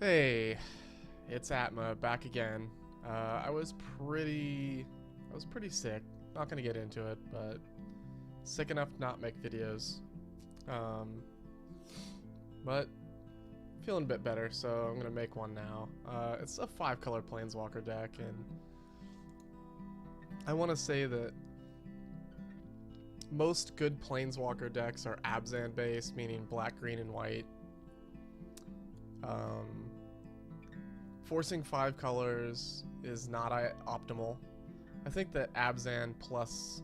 Hey, it's Atma back again. I was pretty sick. Not gonna get into it, but sick enough to not make videos. But feeling a bit better, so I'm gonna make one now. It's a 5-color Planeswalker deck, and I want to say that most good Planeswalker decks are Abzan based, meaning black, green, and white. Forcing 5 colors is not optimal. I think that Abzan plus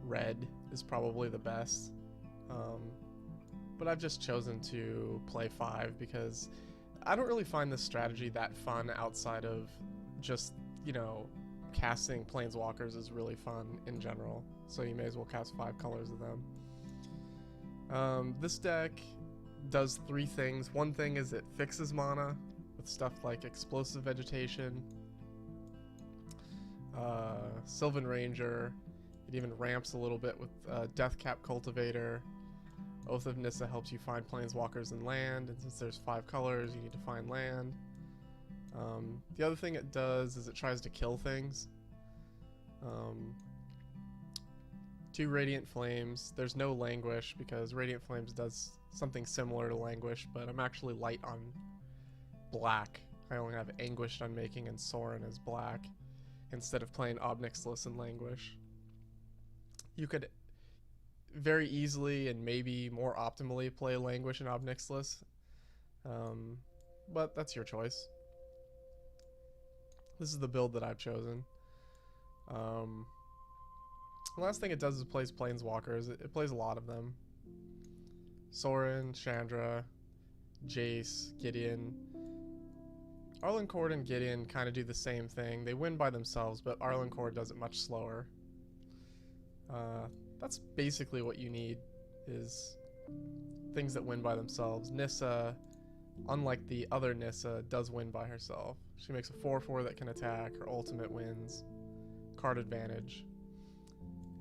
red is probably the best. But I've just chosen to play 5 because I don't really find this strategy that fun outside of just, you know, casting Planeswalkers is really fun in general. So you may as well cast 5 colors of them. This deck does 3 things. One thing is it fixes mana with stuff like Explosive Vegetation, Sylvan Ranger. It even ramps a little bit with Deathcap Cultivator. Oath of Nissa helps you find Planeswalkers and land, and since there's 5 colors, you need to find land. The other thing it does is it tries to kill things. 2 Radiant Flames. There's no Languish because Radiant Flames does something similar to Languish, but I'm actually light on black. I only have Anguished Unmaking and Sorin as black instead of playing Ob Nixilis and Languish. You could very easily and maybe more optimally play Languish and Ob Nixilis, but that's your choice. This is the build that I've chosen. The last thing it does is it plays Planeswalkers. It plays a lot of them. Sorin, Chandra, Jace, Gideon. Arlinn Kord and Gideon kind of do the same thing. They win by themselves, but Arlinn Kord does it much slower. That's basically what you need, is things that win by themselves. Nissa, unlike the other Nissa, does win by herself. She makes a 4/4 that can attack. Her ultimate wins. Card advantage.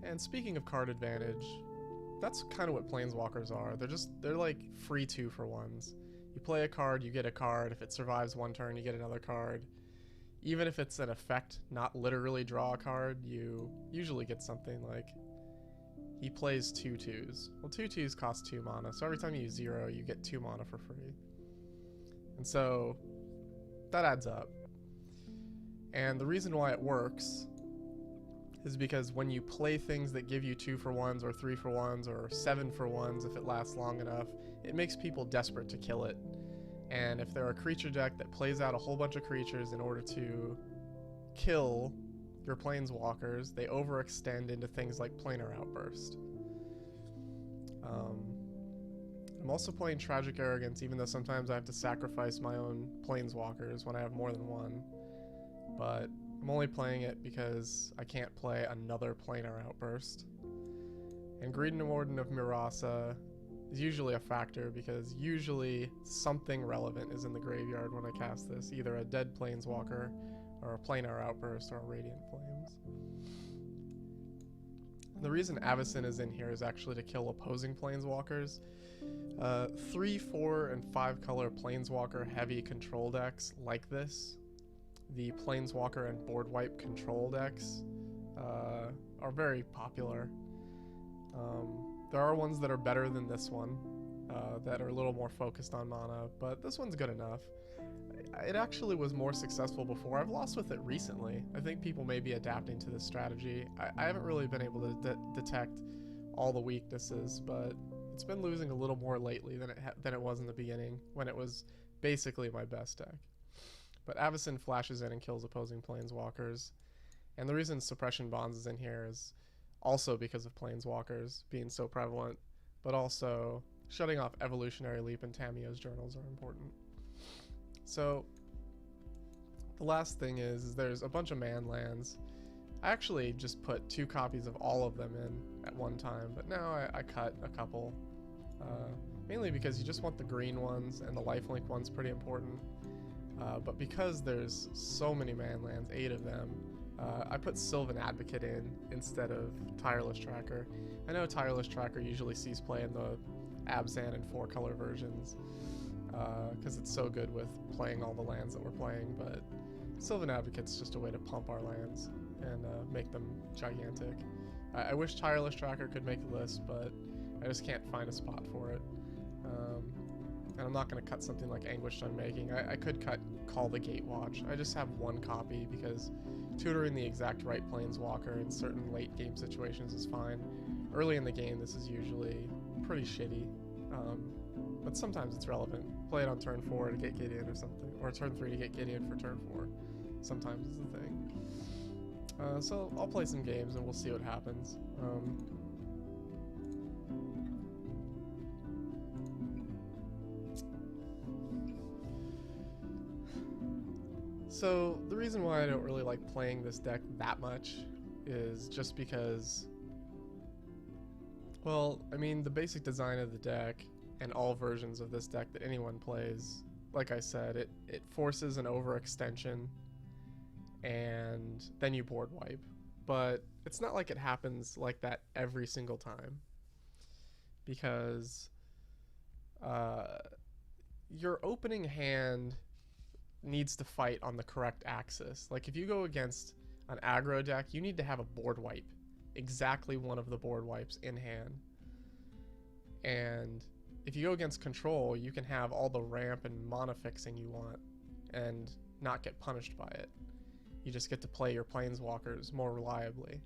And speaking of card advantage, that's kind of what Planeswalkers are. They're like free 2-for-1s. You play a card, you get a card. If it survives one turn, you get another card. Even if it's an effect, not literally draw a card, you usually get something like, he plays 2 2s. Well, 2 2s cost 2 mana, so every time you use 0, you get 2 mana for free. And so, that adds up. And the reason why it works is because when you play things that give you 2-for-1s or 3-for-1s or 7-for-1s if it lasts long enough, it makes people desperate to kill it. And if they're a creature deck that plays out a whole bunch of creatures in order to kill your Planeswalkers, they overextend into things like Planar Outburst. I'm also playing Tragic Arrogance, even though sometimes I have to sacrifice my own Planeswalkers when I have more than one. But I'm only playing it because I can't play another Planar Outburst. And Greenwarden of Murasa is usually a factor because usually something relevant is in the graveyard when I cast this, either a dead Planeswalker or a Planar Outburst or a Radiant Flames. The reason Avacyn is in here is actually to kill opposing Planeswalkers. 3, 4, and 5 color Planeswalker heavy control decks like this, the Planeswalker and board wipe control decks, are very popular. There are ones that are better than this one, that are a little more focused on mana, but this one's good enough. It actually was more successful before. I've lost with it recently. I think people may be adapting to this strategy. I haven't really been able to detect all the weaknesses, but it's been losing a little more lately than it was in the beginning, when it was basically my best deck. But Avacyn flashes in and kills opposing Planeswalkers. And the reason Suppression Bonds is in here is also because of Planeswalkers being so prevalent, but also shutting off Evolutionary Leap and Tamiyo's journals are important. So the last thing is there's a bunch of man lands. I actually just put 2 copies of all of them in at one time, but now I cut a couple. Mainly because you just want the green ones, and the lifelink one's pretty important. But because there's so many man lands, 8 of them, I put Sylvan Advocate in instead of Tireless Tracker. I know Tireless Tracker usually sees play in the Abzan and 4-color versions. because it's so good with playing all the lands that we're playing, but Sylvan Advocate's just a way to pump our lands and make them gigantic. I wish Tireless Tracker could make the list, but I just can't find a spot for it. And I'm not going to cut something like Anguished Unmaking. I could cut Call the Gatewatch. I just have one copy because tutoring the exact right Planeswalker in certain late game situations is fine. Early in the game, this is usually pretty shitty, but sometimes it's relevant. Play it on turn 4 to get Gideon or something, or turn 3 to get Gideon for turn 4. Sometimes it's the thing. So I'll play some games and we'll see what happens. So the reason why I don't really like playing this deck that much is just because, well, I mean, the basic design of the deck and all versions of this deck that anyone plays, like I said, it forces an overextension and then you board wipe. But it's not like it happens like that every single time, because your opening hand needs to fight on the correct axis. Like if you go against an aggro deck, you need to have a board wipe, exactly one of the board wipes in hand. And if you go against control, you can have all the ramp and mana fixing you want and not get punished by it. You just get to play your Planeswalkers more reliably.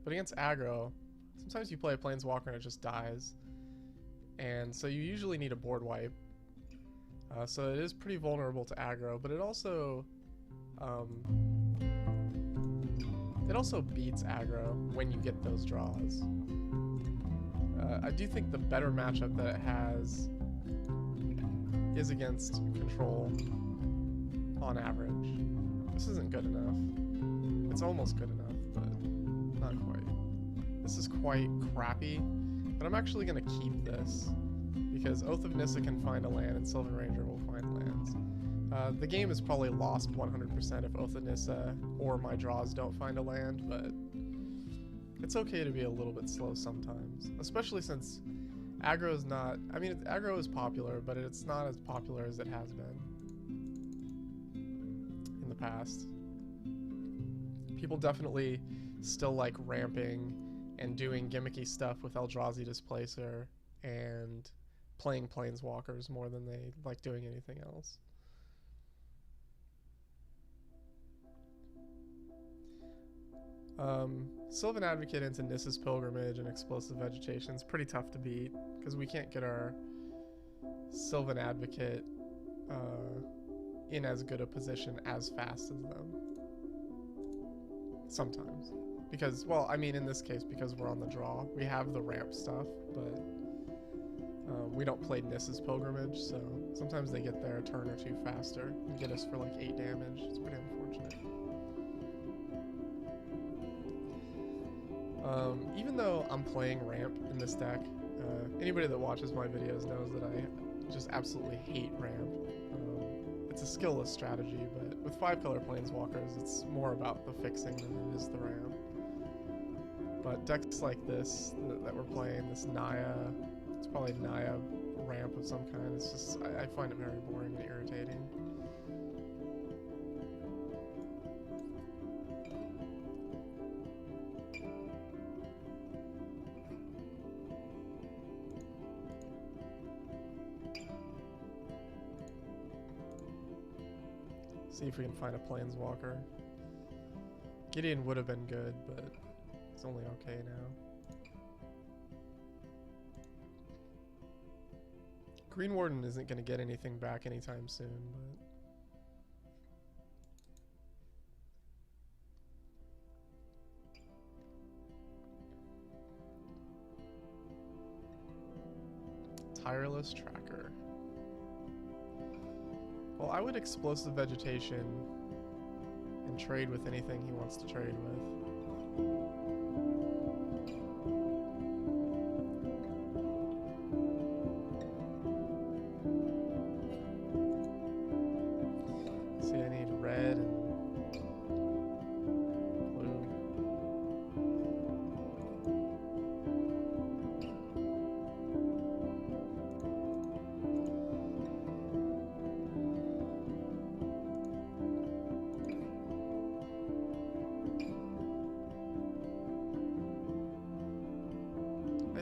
But against aggro, sometimes you play a Planeswalker and it just dies. And so you usually need a board wipe. So it is pretty vulnerable to aggro, but it also beats aggro when you get those draws. I do think the better matchup that it has is against control on average. This isn't good enough. It's almost good enough, but not quite. This is quite crappy, but I'm actually going to keep this because Oath of Nissa can find a land and Sylvan Ranger will find lands. The game is probably lost 100% if Oath of Nissa or my draws don't find a land, but it's okay to be a little bit slow sometimes, especially since aggro is not, I mean, aggro is popular, but it's not as popular as it has been in the past. People definitely still like ramping and doing gimmicky stuff with Eldrazi Displacer and playing Planeswalkers more than they like doing anything else. Sylvan Advocate into Nissa's Pilgrimage and Explosive Vegetation is pretty tough to beat because we can't get our Sylvan Advocate in as good a position as fast as them. Sometimes. Because, well, I mean in this case because we're on the draw. We have the ramp stuff, but we don't play Nissa's Pilgrimage, so sometimes they get there a turn or two faster and get us for like 8 damage. It's pretty unfortunate. Even though I'm playing ramp in this deck, anybody that watches my videos knows that I just absolutely hate ramp. It's a skillless strategy, but with 5-color Planeswalkers, it's more about the fixing than it is the ramp. But decks like this that we're playing, this Naya, it's probably Naya ramp of some kind. It's just, I find it very boring and irritating. See if we can find a Planeswalker. Gideon would have been good, but it's only okay now. Greenwarden isn't going to get anything back anytime soon, but... Tireless Tracker. Well, I would Explosive Vegetation and trade with anything he wants to trade with. See, I need red and blue.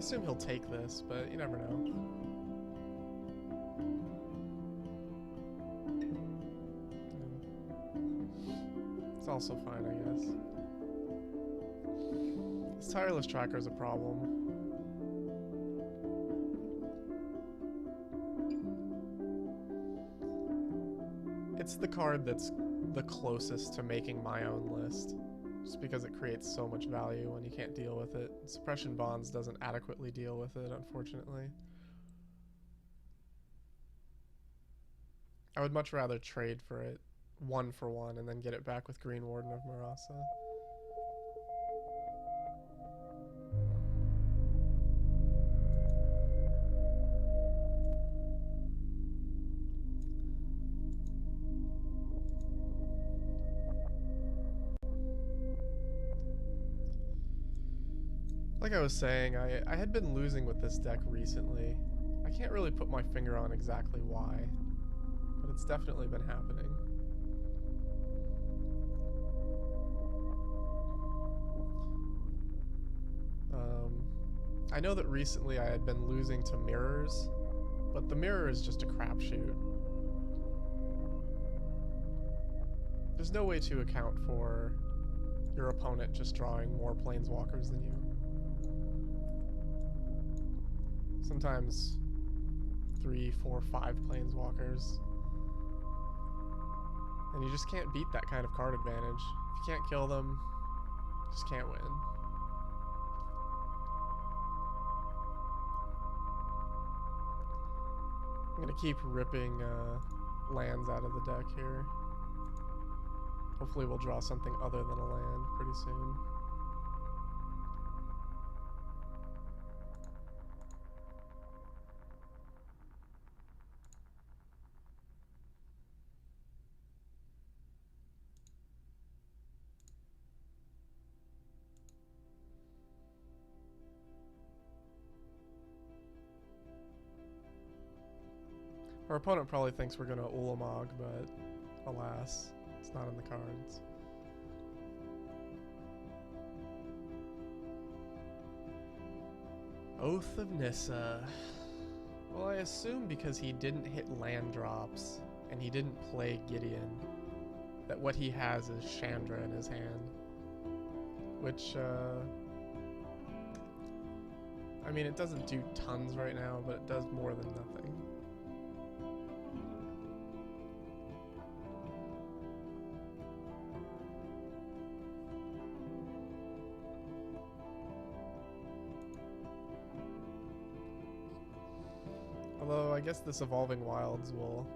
assume he'll take this, but you never know. It's also fine, I guess. This Tireless Tracker is a problem. It's the card that's the closest to making my own list, just because it creates so much value when you can't deal with it. Suppression Bonds doesn't adequately deal with it, unfortunately. I would much rather trade for it 1 for 1 and then get it back with Greenwarden of Murasa. Like I was saying, I had been losing with this deck recently. I can't really put my finger on exactly why, but it's definitely been happening. I know that recently I had been losing to mirrors, but the mirror is just a crapshoot. There's no way to account for your opponent just drawing more planeswalkers than you. Sometimes 3, 4, 5 planeswalkers. And you just can't beat that kind of card advantage. If you can't kill them, you just can't win. I'm gonna keep ripping lands out of the deck here. Hopefully we'll draw something other than a land pretty soon. Our opponent probably thinks we're gonna Ulamog, but alas, it's not in the cards. Oath of Nissa. Well, I assume because he didn't hit land drops and he didn't play Gideon, that what he has is Chandra in his hand. Which, I mean, it doesn't do tons right now, but it does more than nothing. Although, I guess this Evolving Wilds will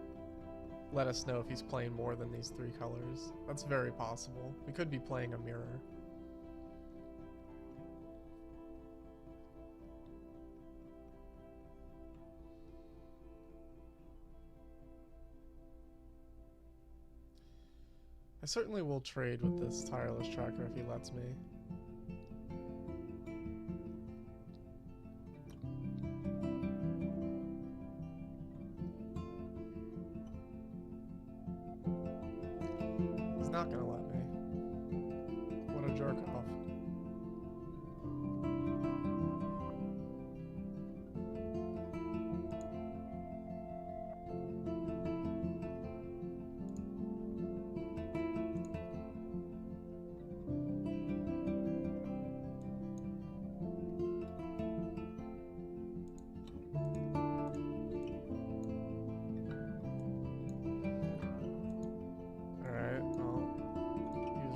let us know if he's playing more than these 3 colors. That's very possible. We could be playing a mirror. I certainly will trade with this Tireless Tracker if he lets me. He's not gonna let me. What a jerk off.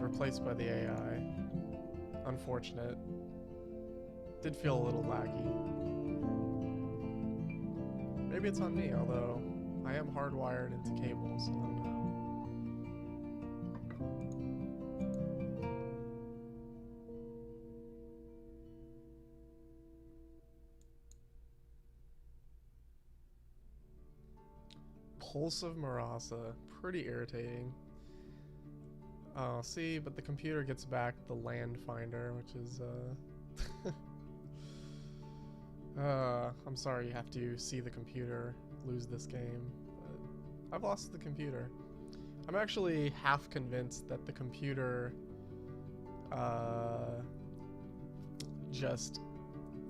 Replaced by the AI. Unfortunate. Did feel a little laggy. Maybe it's on me, although I am hardwired into cables, so I don't know. Pulse of Murasa. Pretty irritating. Oh, see, but the computer gets back the land finder, which is, I'm sorry you have to see the computer lose this game, but I've lost the computer. I'm actually half convinced that the computer, just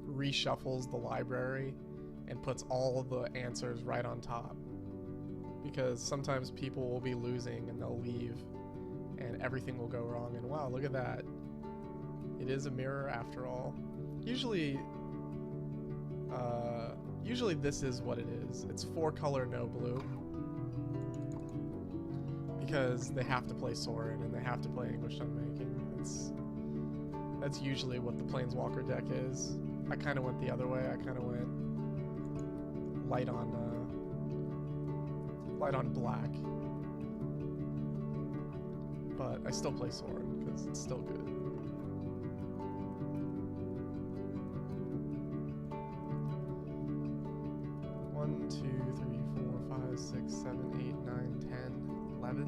reshuffles the library and puts all of the answers right on top. Because sometimes people will be losing and they'll leave and everything will go wrong, and wow, look at that. It is a mirror after all. Usually this is what it is. It's 4 color, no blue. Because they have to play Sorin and they have to play Anguished Unmaking. That's usually what the Planeswalker deck is. I kind of went the other way. I kind of went light on black. But I still play Sorin because it's still good. One, 2, 3, 4, 5, 6, 7, 8, 9, 10, 11.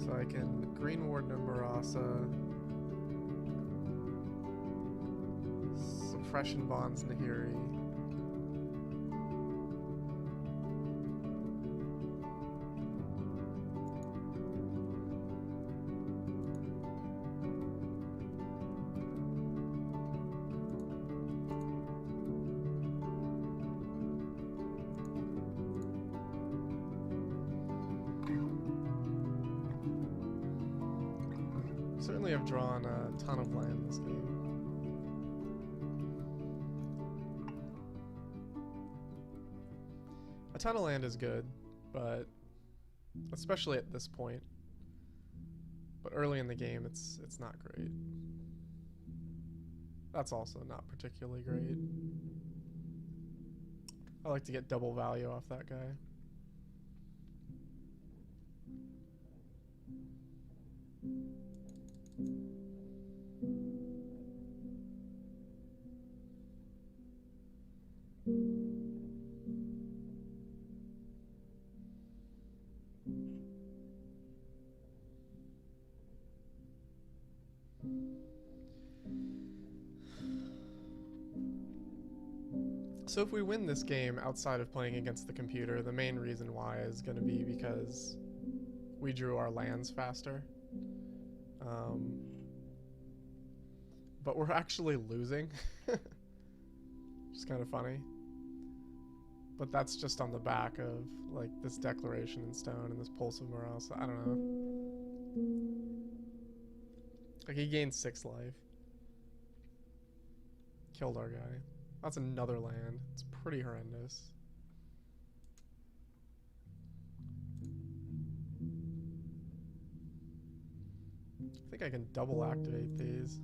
So I can Greenwarden of Murasa, Suppression Bonds Nahiri, certainly have drawn a ton of land this game. A ton of land is good, but especially at this point. But early in the game, it's not great. That's also not particularly great. I like to get double value off that guy. So if we win this game outside of playing against the computer, the main reason why is going to be because we drew our lands faster. But we're actually losing. Which is kind of funny. But that's just on the back of like this Declaration in Stone and this Pulse of Morale. I don't know. Like he gained 6 life. Killed our guy. That's another land. It's pretty horrendous. I think I can double activate these.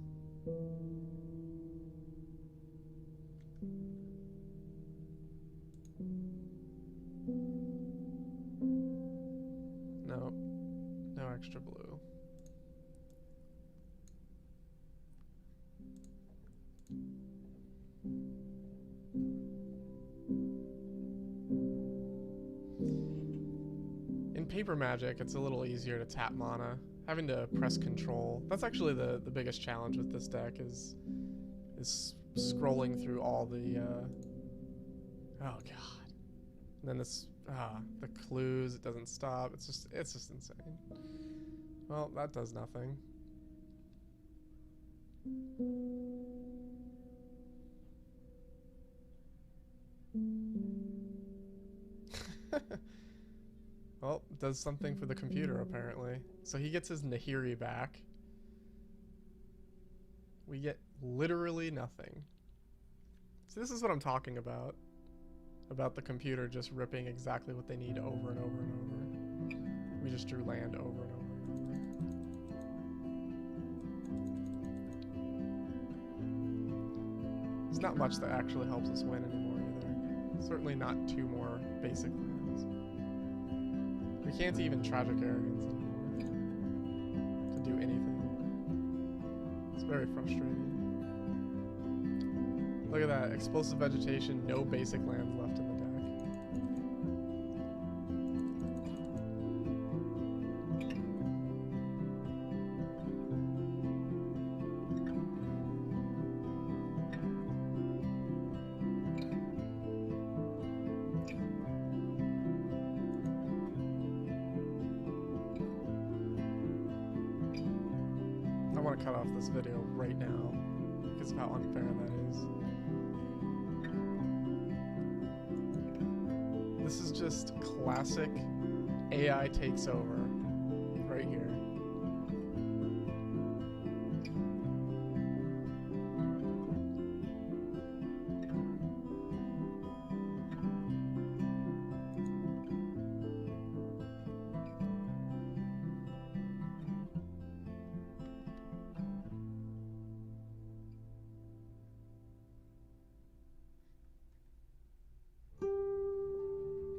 No. No extra blue. In Paper Magic, it's a little easier to tap mana. Having to press control. That's actually the biggest challenge with this deck is scrolling through all the oh god. And then this the clues, it doesn't stop. It's just insane. Well, that does nothing. Well, it does something for the computer, apparently. So he gets his Nahiri back. We get literally nothing. So this is what I'm talking about. About the computer just ripping exactly what they need over and over and over. We just drew land over and over and over. There's not much that actually helps us win anymore either. Certainly not 2 more basic lands. We can't even Tragic Arrogance anymore to do anything. It's very frustrating. Look at that. Explosive Vegetation, no basic lands left in the deck. I want to cut off this video right now because of how unfair that is. This is just classic AI takes over right here.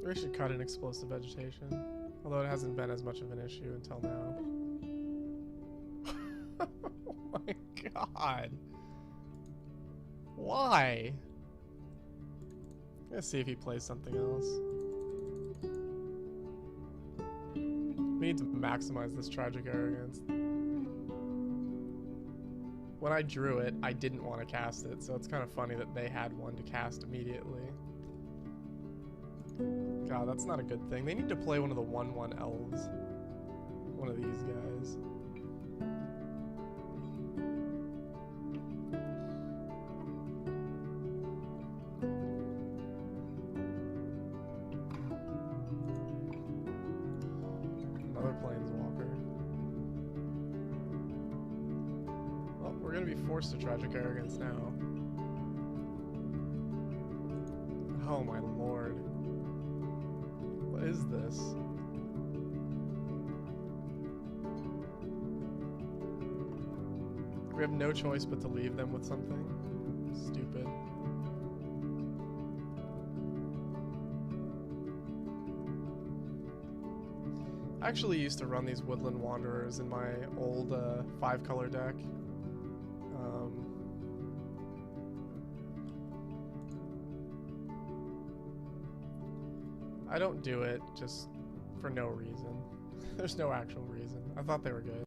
We should cut in Explosive Vegetation, although it hasn't been as much of an issue until now. Oh my god. Why? Let's see if he plays something else. We need to maximize this Tragic Arrogance. When I drew it, I didn't want to cast it, so it's kind of funny that they had one to cast immediately. God, that's not a good thing. They need to play one of the 1/1 elves. One of these guys. Another Planeswalker. Well, we're gonna be forced to Tragic Arrogance now. Oh my lord. What is this? We have no choice but to leave them with something. Stupid. I actually used to run these Woodland Wanderers in my old 5-color deck. I don't do it just for no reason. There's no actual reason. I thought they were good.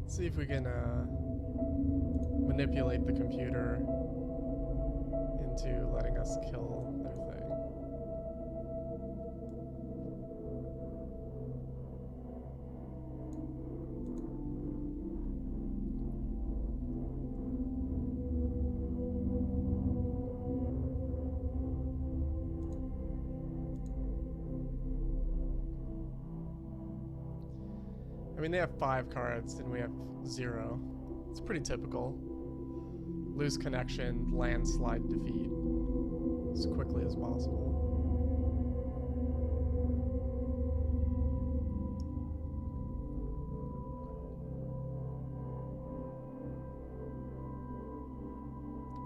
See if we can manipulate the computer into letting us kill their thing. I mean, they have 5 cards and we have 0. It's pretty typical. Lose connection, landslide defeat as quickly as possible.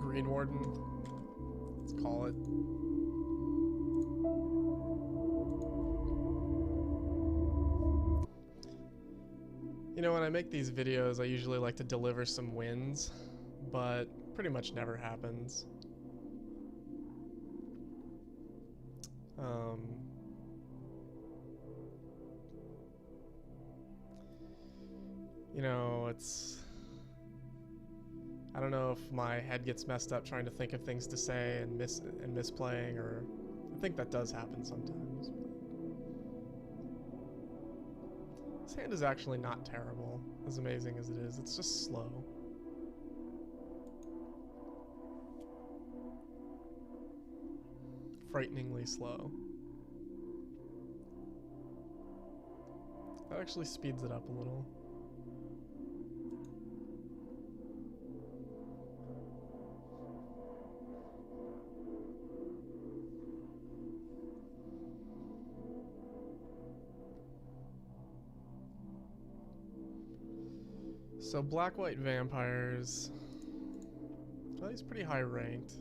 Greenwarden, let's call it. You know, when I make these videos, I usually like to deliver some wins, but pretty much never happens. You know, I don't know if my head gets messed up trying to think of things to say and misplaying, or I think that does happen sometimes. This hand is actually not terrible, as amazing as it is. It's just slow. Frighteningly slow. That actually speeds it up a little. So black-white vampires, well, he's pretty high ranked.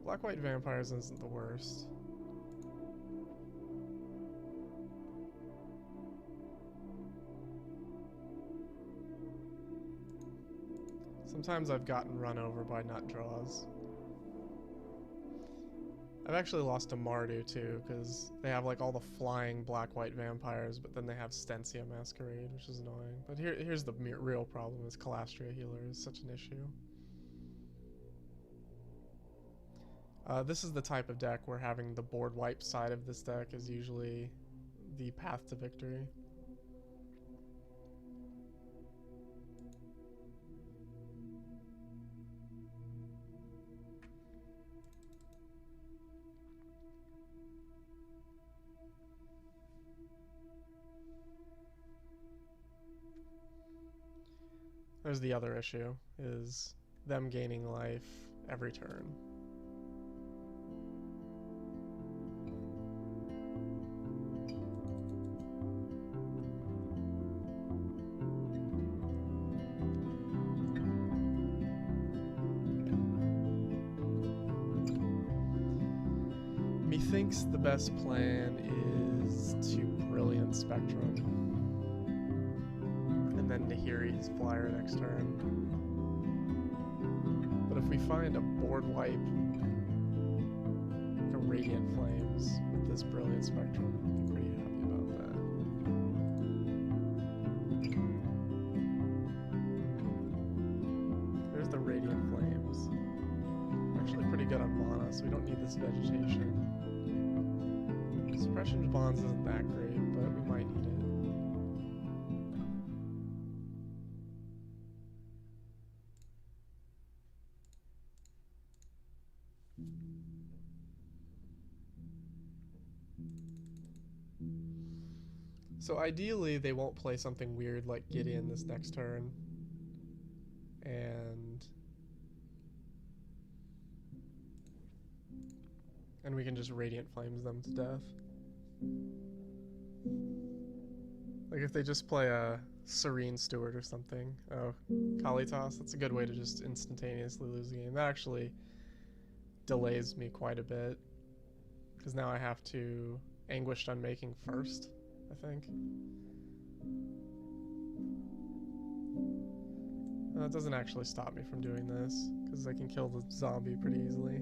Black-white vampires isn't the worst. Sometimes I've gotten run over by nut draws. I've actually lost to Mardu too, because they have like all the flying black-white vampires, but then they have Stensia Masquerade, which is annoying. But here's the real problem: is Calastria Healer is such an issue. This is the type of deck where having the board wipe side of this deck is usually the path to victory. There's the other issue, is them gaining life every turn. Methinks the best plan is to Brilliant Spectrum, and then Nahiri his flyer next turn. But if we find a board wipe, like a Radiant Flames with this Brilliant Spectrum, I'd be pretty happy about that. There's the Radiant Flames. We're actually pretty good on mana, so we don't need this vegetation. Suppression Bonds isn't that great, but we might need it. So ideally, they won't play something weird like Gideon this next turn. And we can just Radiant Flames them to death. Like if they just play a Serene Steward or something. Oh, Kalitas, that's a good way to just instantaneously lose the game. That actually delays me quite a bit, because now I have to Anguished Unmaking first, I think. That doesn't actually stop me from doing this, because I can kill the zombie pretty easily.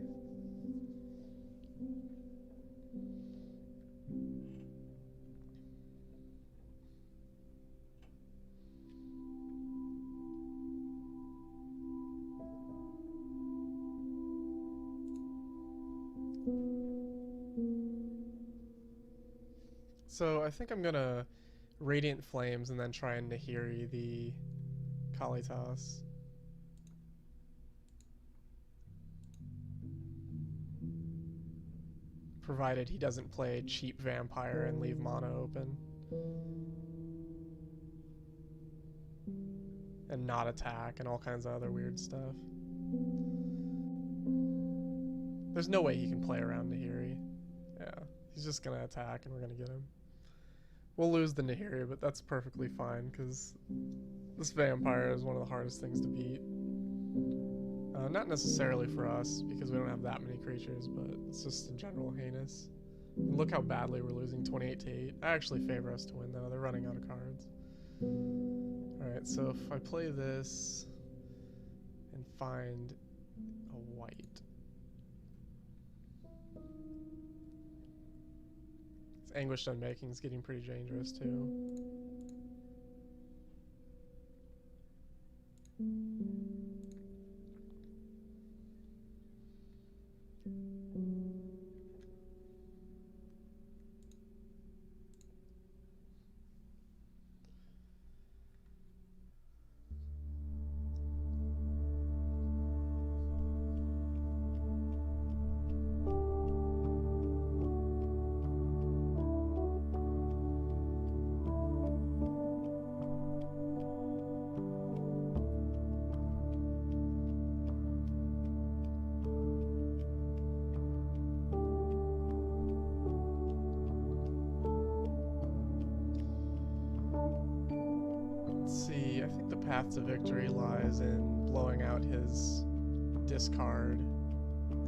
So I think I'm gonna Radiant Flames and then try and Nahiri the Kalitas. Provided he doesn't play cheap vampire and leave mana open. And not attack and all kinds of other weird stuff. There's no way he can play around Nahiri. Yeah, he's just gonna attack and we're gonna get him. We'll lose the Nahiri, but that's perfectly fine, because this vampire is one of the hardest things to beat. Not necessarily for us, because we don't have that many creatures, but it's just in general heinous. And look how badly we're losing 28-8. I actually favor us to win, though. They're running out of cards. Alright, so if I play this and find a white. Anguished Unmaking is getting pretty dangerous too. Path to victory lies in blowing out his discard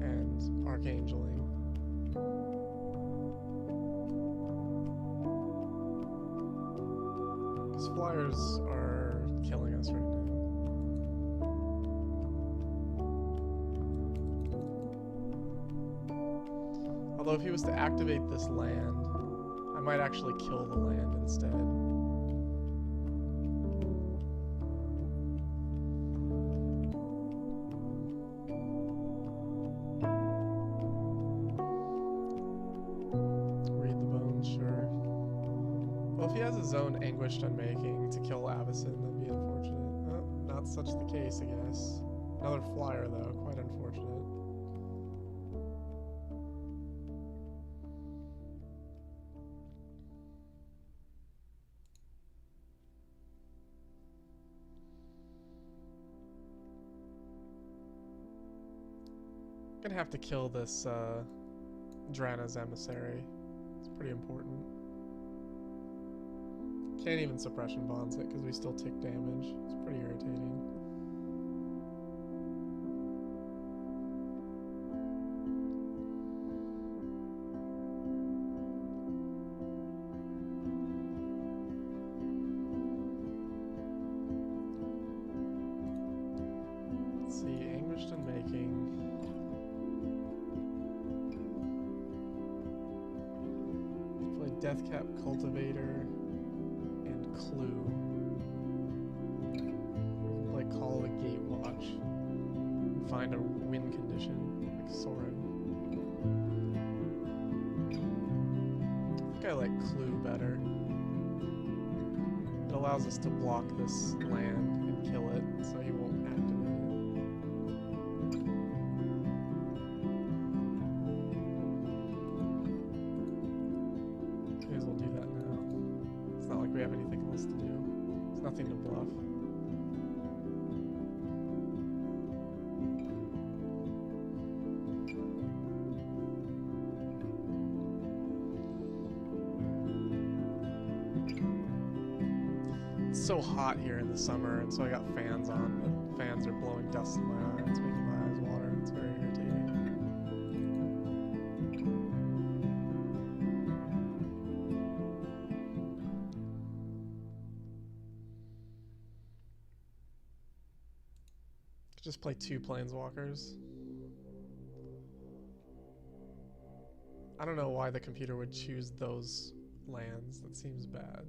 and Archangeling. His flyers are killing us right now. Although if he was to activate this land, I might actually kill the land instead. Read the bones, sure. Well, if he has his own Anguished Unmaking to kill Avacyn, that'd be unfortunate. Oh, not such the case, I guess. Another flyer, though. Quite unfortunate. Gonna have to kill this Drana's Emissary. It's pretty important. Can't even Suppression Bonds it because we still take damage. It's pretty irritating. Let's see, Anguished Unmaking. Deathcap Cultivator and Clue. We can play Call the Gatewatch and find a win condition like Sorin. I think I like Clue better. It allows us to block this land and kill it so he won't activate it. We have anything else to do. There's nothing to bluff. It's so hot here in the summer, and so I got fans on, but fans are blowing dust in my eyes, making my eyes water. It's very irritating. Just play 2 Planeswalkers. I don't know why the computer would choose those lands. That seems bad.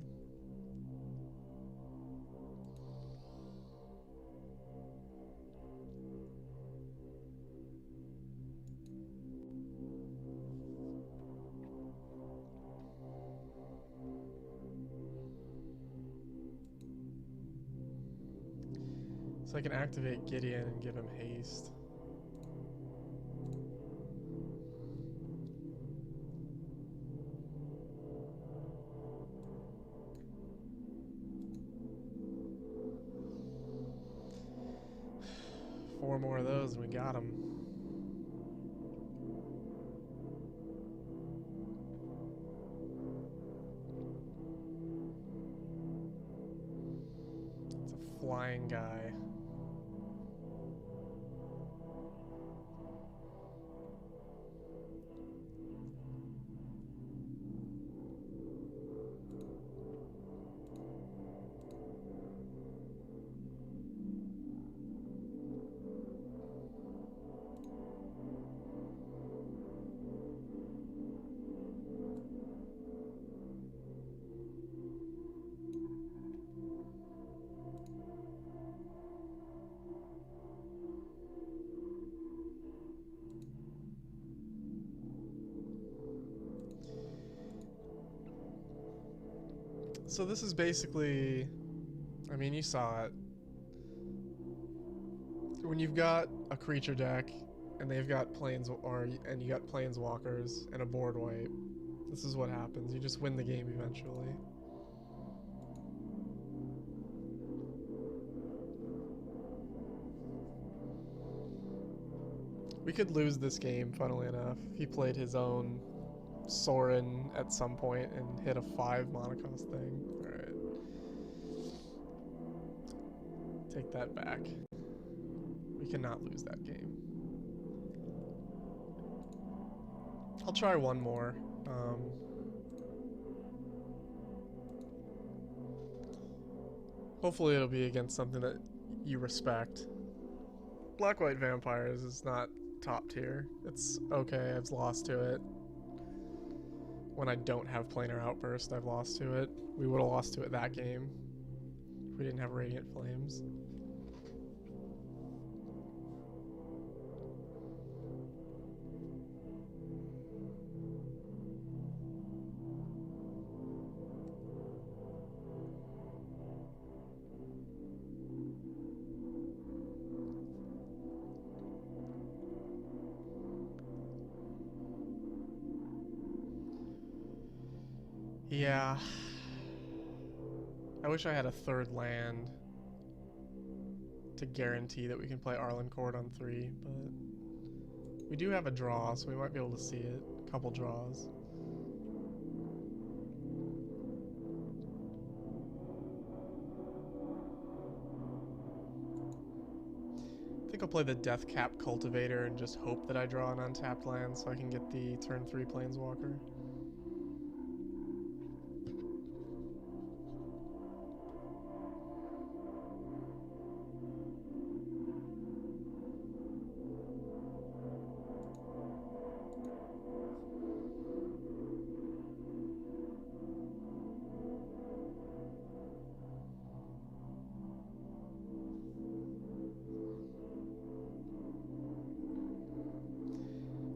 So I can activate Gideon and give him haste. Four more of those and we got him. It's a flying guy. So this is basically, I mean, you saw it. When you've got a creature deck and they've got and you got planeswalkers and a board wipe, this is what happens. You just win the game eventually. We could lose this game, funnily enough, if he played his own Sorin at some point and hit a 5 mana cost thing. Alright. Take that back. We cannot lose that game. I'll try one more. Hopefully it'll be against something that you respect. Black-White Vampires is not top tier. It's okay, I've lost to it. when I don't have Planar Outburst, I've lost to it. We would have lost to it that game if we didn't have Radiant Flames. Yeah. I wish I had a third land to guarantee that we can play Arlinn Kord on 3, but we do have a draw, so we might be able to see it. A couple draws. I think I'll play the Deathcap Cultivator and just hope that I draw an untapped land so I can get the turn 3 Planeswalker.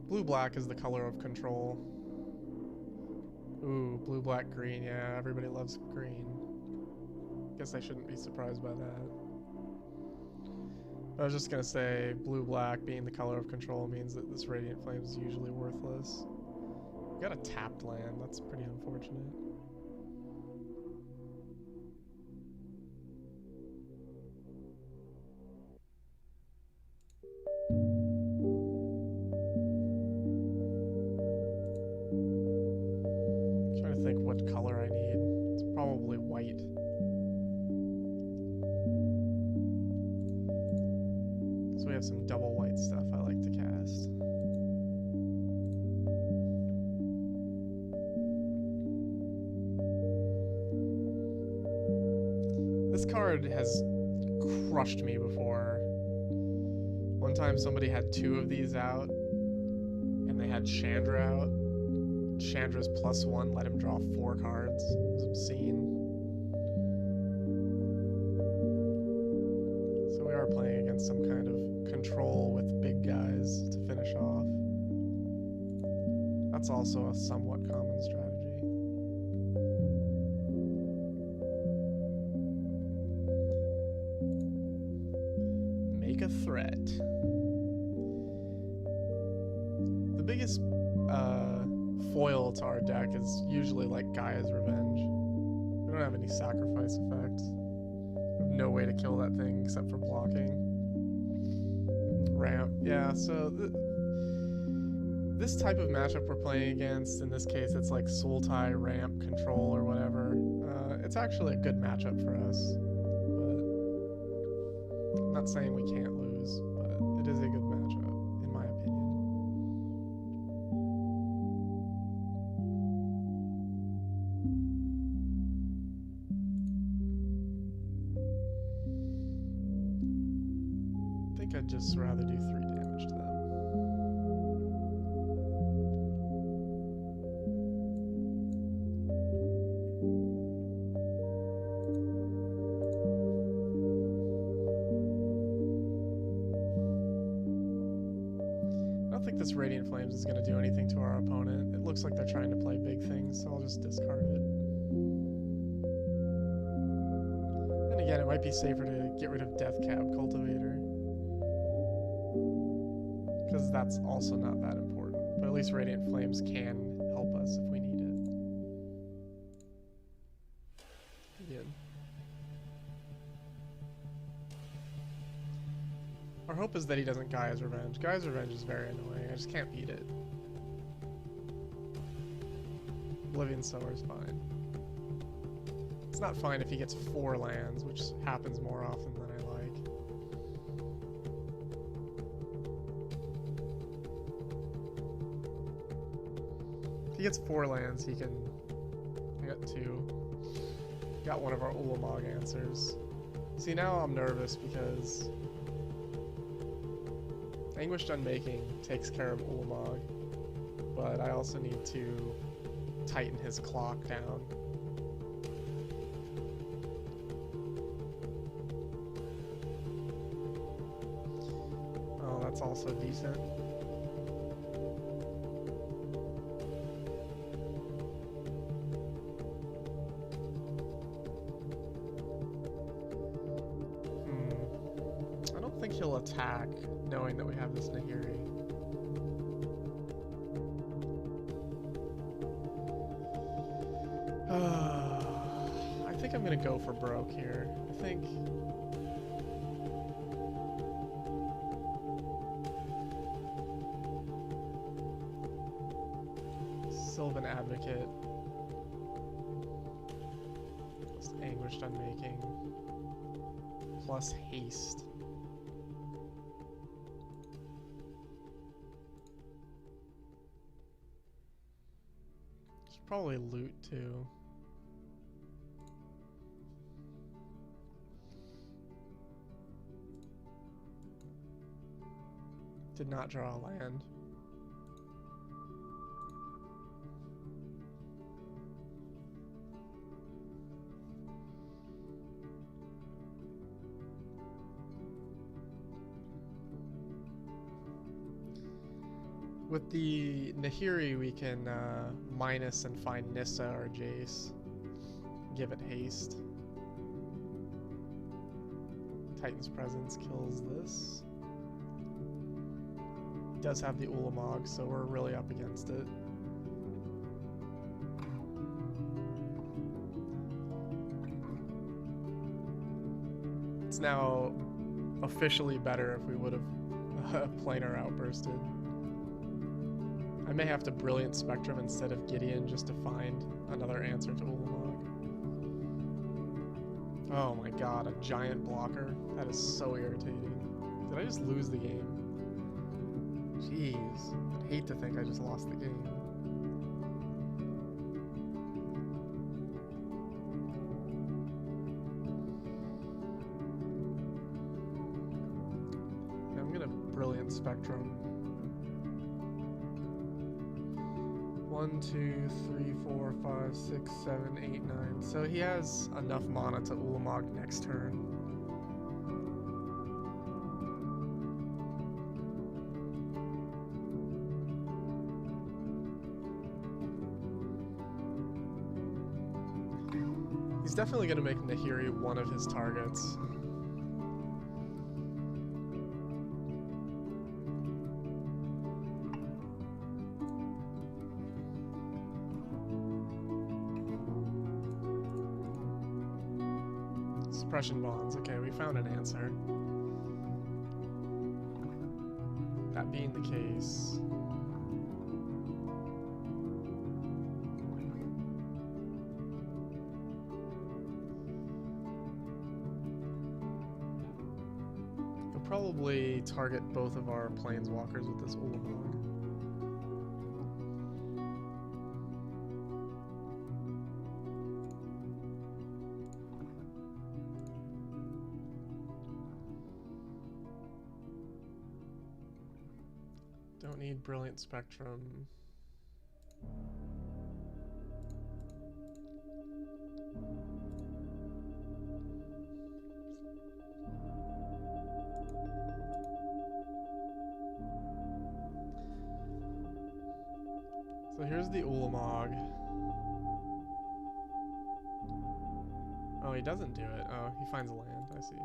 Blue-black is the color of control. Ooh, blue-black-green. Yeah, everybody loves green. Guess I shouldn't be surprised by that. I was just gonna say, blue-black being the color of control means that this Radiant Flame is usually worthless. We got a tapped land. That's pretty unfortunate. Color I need. It's probably white. So we have some double white stuff I like to cast. This card has crushed me before. One time somebody had 2 of these out, and they had Chandra out. Chandra's +1 let him draw 4 cards. It was obscene. So we are playing against some kind of control with big guys to finish off. That's also a somewhat common strategy. Make a threat. The biggest foil to our deck is usually like Gaia's Revenge. We don't have any sacrifice effects. We have no way to kill that thing except for blocking. Ramp. Yeah, so this type of matchup we're playing against, in this case it's like Sultai, ramp, control, or whatever. It's actually a good matchup for us. But I'm not saying we can't lose, but it is a good matchup, in my opinion. I'd just rather do 3 damage to them. I don't think this Radiant Flames is going to do anything to our opponent. It looks like they're trying to play big things, so I'll just discard it. And again, it might be safer to get rid of Deathcap Cultivator, because that's also not that important. But at least Radiant Flames can help us if we need it. Again. Our hope is that he doesn't Gaia's Revenge. Gaia's Revenge is very annoying. I just can't beat it. Oblivion Sower is fine. It's not fine if he gets 4 lands, which happens more often than I like. If he gets 4 lands, he can... I got 2. Got one of our Ulamog answers. See, now I'm nervous because Anguished Unmaking takes care of Ulamog, but I also need to tighten his clock down. Oh, that's also decent. I don't think he'll attack, knowing that we have this Nahiri. I think I'm gonna go for broke here. I think Sylvan Advocate plus Anguished Unmaking plus haste. Should probably loot too. Did not draw a land. With the Nahiri, we can minus and find Nissa or Jace. Give it haste. Titan's Presence kills this. Does have the Ulamog, so we're really up against it. It's now officially better if we would have Planar Outbursted. I may have to Brilliant Spectrum instead of Gideon just to find another answer to Ulamog. Oh my god, a giant blocker? That is so irritating. Did I just lose the game? Jeez, I'd hate to think I just lost the game. I'm gonna Brilliant Spectrum. 1, 2, 3, 4, 5, 6, 7, 8, 9. So he has enough mana to Ulamog next turn. He's definitely going to make Nahiri one of his targets. Suppression Bonds. Okay, we found an answer. That being the case... he'll probably target both of our Planeswalkers with this Ulamog. Don't need Brilliant Spectrum. So here's the Ulamog. Oh, he doesn't do it. Oh, he finds a land. I see.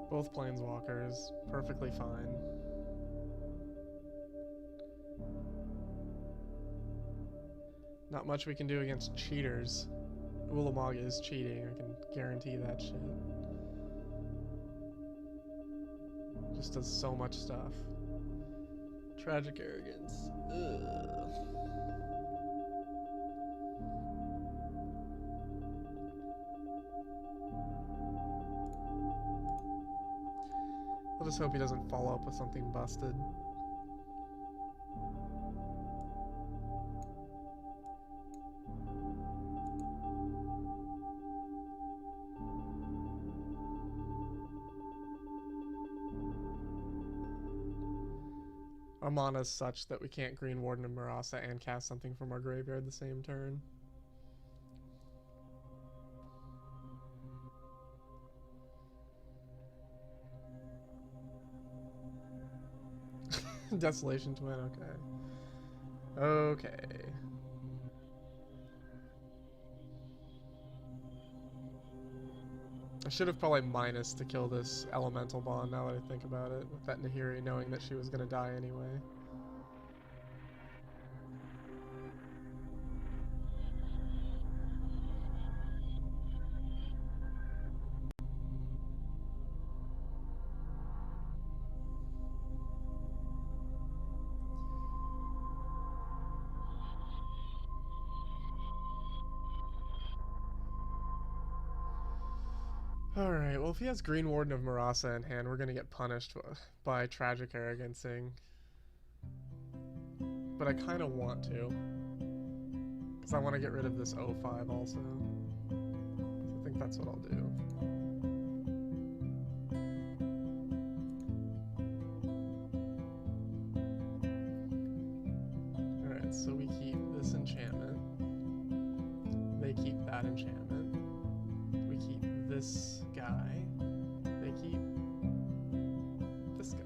Both Planeswalkers, perfectly fine. Not much we can do against cheaters. Ulamog is cheating, I can guarantee that shit. Just does so much stuff. Tragic Arrogance. Ugh. I'll just hope he doesn't follow up with something busted. Our mana is such that we can't Greenwarden of Murasa and cast something from our graveyard the same turn. Desolation Twin, okay. Okay. I should have probably minus to kill this Elemental Bond now that I think about it, with that Nahiri knowing that she was going to die anyway. Alright, well if he has Greenwarden of Murasa in hand, we're gonna get punished by Tragic Arrogancing. But I kinda want to. Because I want to get rid of this 0-5 also. So I think that's what I'll do. Alright, so we keep this enchantment. They keep that enchantment. We keep this guy. They keep this guy.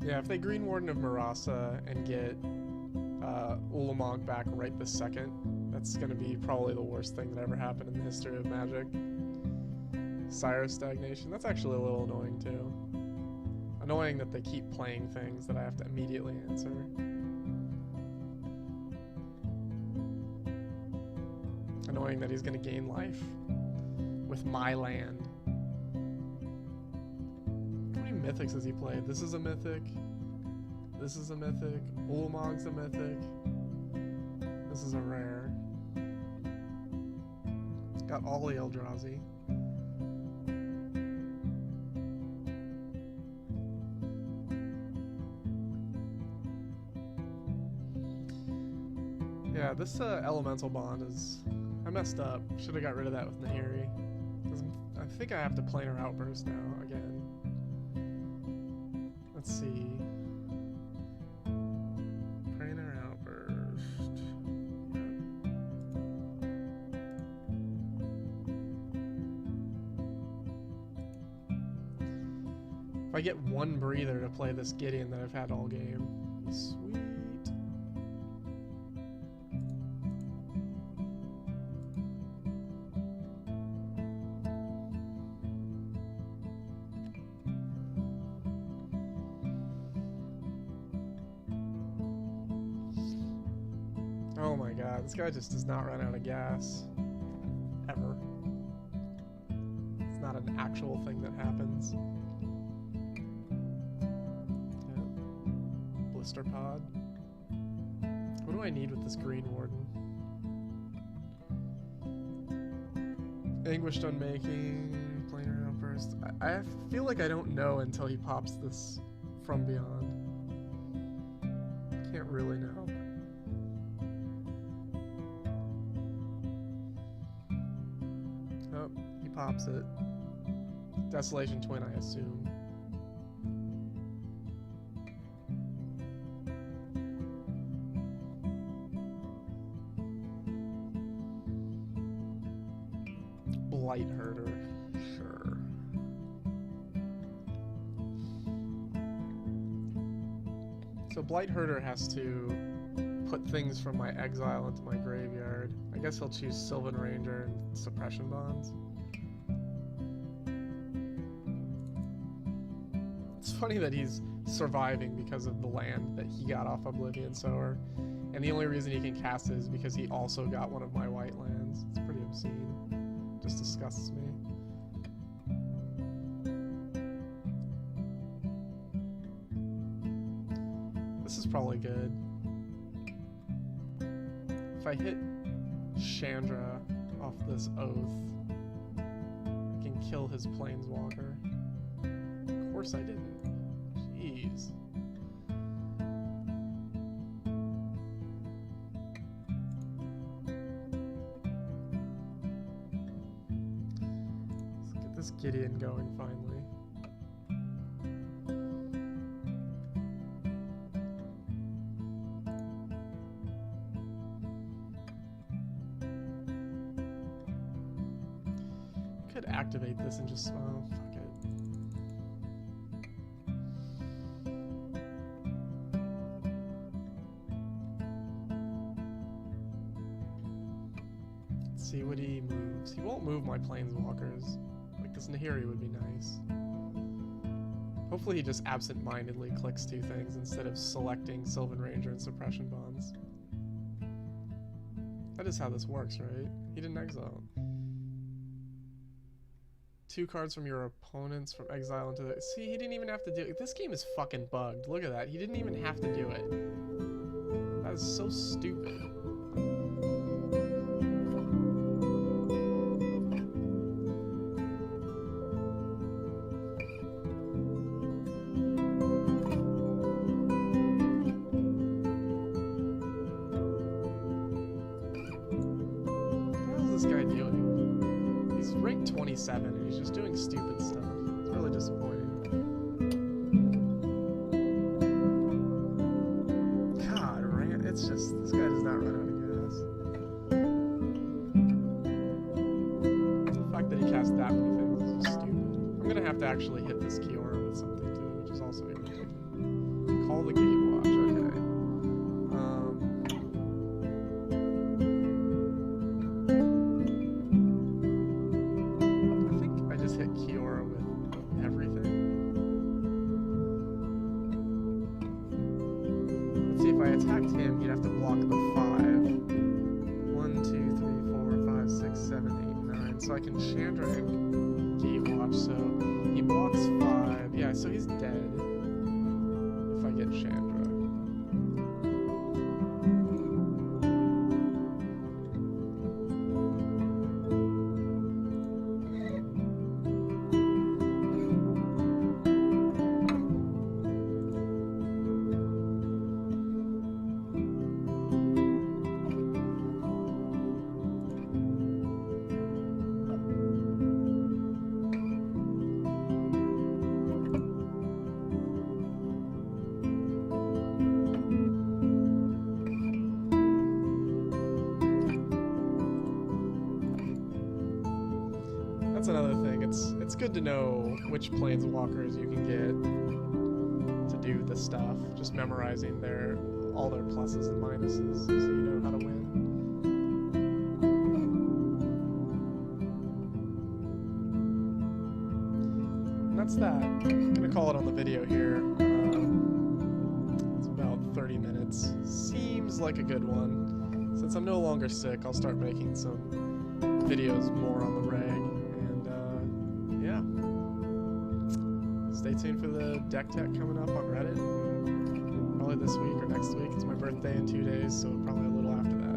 Yeah, if they Greenwarden of Murasa and get Ulamog back right this second, that's going to be probably the worst thing that ever happened in the history of Magic. Sire Stagnation, that's actually a little annoying too. Annoying that they keep playing things that I have to immediately answer. Annoying that he's going to gain life with my land. How many mythics has he played? This is a mythic. This is a mythic. Ulamog's a mythic. This is a rare. Got all the Eldrazi. Yeah, this Elemental Bond is... I messed up. Should have got rid of that with Nahiri. I think I have to Planar Outburst now, again. Let's see. If I get one breather to play this Gideon that I've had all game, sweet. Oh my god, this guy just does not run out of gas. Ever. It's not an actual thing that happens. Blister Pod. What do I need with this Greenwarden? Anguished Unmaking, Planar Outburst. I feel like I don't know until he pops this From Beyond. Can't really know. Oh, he pops it. Desolation Twin, I assume. Blight Herder, sure. So Blight Herder has to put things from my exile into my graveyard. I guess he'll choose Sylvan Ranger and Suppression Bonds. It's funny that he's surviving because of the land that he got off Oblivion Sower, and the only reason he can cast it is because he also got one of my white lands. It's pretty obscene. Just disgusts me. This is probably good. If I hit Chandra off this Oath, I can kill his planeswalker. Of course I didn't. Jeez. Let's get this Gideon going finally. Could activate this and just, oh, fuck it. Let's see what he moves. He won't move my planeswalkers. Like, this Nahiri would be nice. Hopefully he just absent-mindedly clicks two things instead of selecting Sylvan Ranger and Suppression Bonds. That is how this works, right? He didn't exile. 2 cards from your opponents from exile into the... See, he didn't even have to do it. This game is fucking bugged. Look at that. He didn't even have to do it. That is so stupid. What is this guy doing? He's ranked 27 and he's just doing stupid stuff. It's really disappointing. God, it's just, this guy does not run out of gas. The fact that he cast that many things is just stupid. I'm gonna have to actually hit this Kiora with something too, which is also irritating. Call the Gatewatch, okay. If I attacked him, he'd have to block the 5. 1, 2, 3, 4, 5, 6, 7, 8, 9. So I can Chandra and Gatewatch, so he blocks 5. Yeah, so he's dead if I get Chandra. That's another thing. It's good to know which planeswalkers you can get to do the stuff. Just memorizing all their pluses and minuses so you know how to win. And that's that. I'm gonna call it on the video here. It's about 30 minutes. Seems like a good one. Since I'm no longer sick, I'll start making some videos more on the reg. Yeah. Stay tuned for the deck tech coming up on Reddit. Probably this week or next week. It's my birthday in 2 days, so probably a little after that.